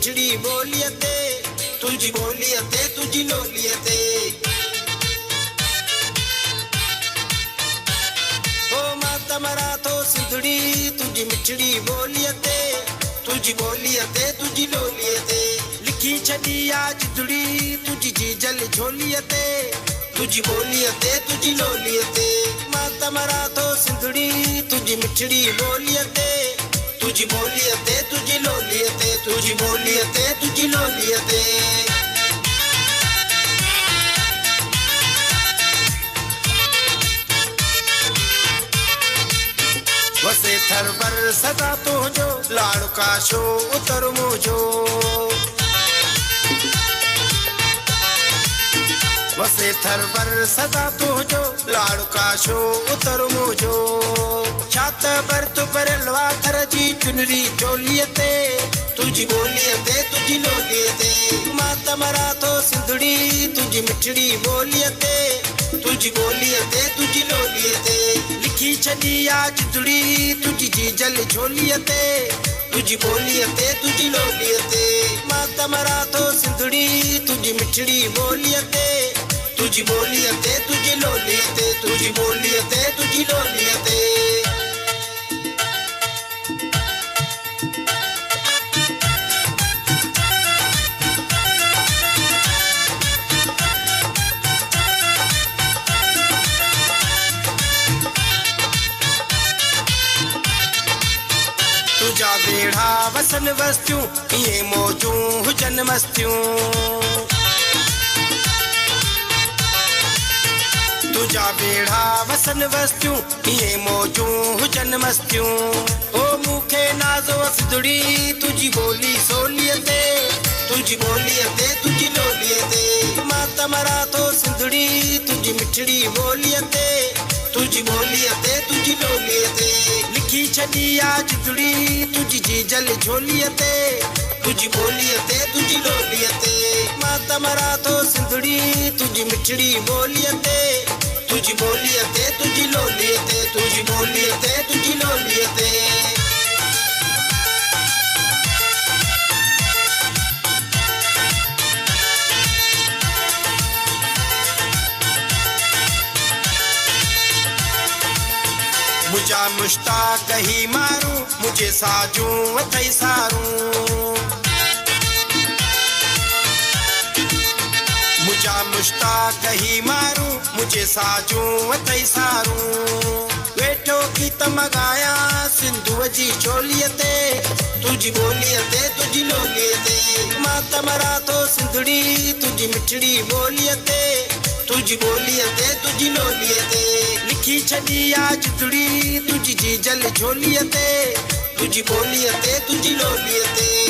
मिठड़ी बोलिए ते तुझी बोलिए ते तुझी लोलिए ते ओ माता मरा तो सिंधड़ी तुझी मिठड़ी बोलिए ते तुझी बोलिए ते तुझी लोलिए ते लिखी छड़ी आज दुड़ी तुझी जी जल झोलिए ते तुझी बोलिए ते तुझी लोलिए ते माता मरा तो सिंधड़ी तुझी मिठड़ी बोलिए ते तुझी बोलिए ते तुझी लोलिए ते तुझी बोलिए ते तुझी लोलिए ते वसे थरवर सदा तो जो लाड़ का शो उतर मुझो वसे थरवर सदा तो जो लाड़ का शो उतर मुझो छात पर तु पर लवा थर जी चुनरी चोलिए ते तुझी बोलिए ते तुझी लोलिए ते माता मरा तो सिंधड़ी तुझी मिठड़ी बोलिए ते तुझी बोलिए ते तुझी लोलिए ते लिखी छड़ी आज दुड़ी तुझी जी जल झोलिए ते तुझी बोलिए ते तुझी लोलिए ते माता मरा तो सिंधड़ी तुझी मिठड़ी बोलिए ते तुझी बोलिए ते तुझी लोलिए ते तुझी बोलिए ते तुझी लोलिए ते तुझा बेड़ा वसन वस्तियों ये मौजू हुजन मस्तियों तुझा बेड़ा वसन वस्तियों ये मौजू हुजन मस्तियों ओ मुखे नाज़ो सिंधड़ी तुझी बोली सोलिए ते तुझी बोलिए ते तुझी लोलिए ते माता मरा तो सिंधड़ी तुझी मिठड़ी बोलिए ते तुझी बोलिए ते तुझी लोलिए ते लिखी छड़ी आज दुड़ी तुझी जी जल झोलिए ते तुझी बोलिए ते तुझी लोलिए ते माता मरा तो सिंधड़ी तुझी मिठड़ी बोलिए ते तुझी बोलिए ते तुझी लोलिए ते तुझी बोलिए ते तुझी लोलिए ते मुझा मुश्ताक ही मारूं मुझे साजूं वथई सारूं मुझा मुश्ताक ही मारूं मुझे साजूं वथई सारूं वेठो की तमगाया सिंधु जी चोलिए ते तुझी बोलिए ते तुझी लोलिए ते माता मरा तो सिंधड़ी तुझी मिठड़ी बोलिए ते तुझी बोलिए ते तुझी लोलिए ते लिखी छड़ी आज दुड़ी तुझी जी जल झोलिए ते तुझी बोलिए ते तुझी लोलिए ते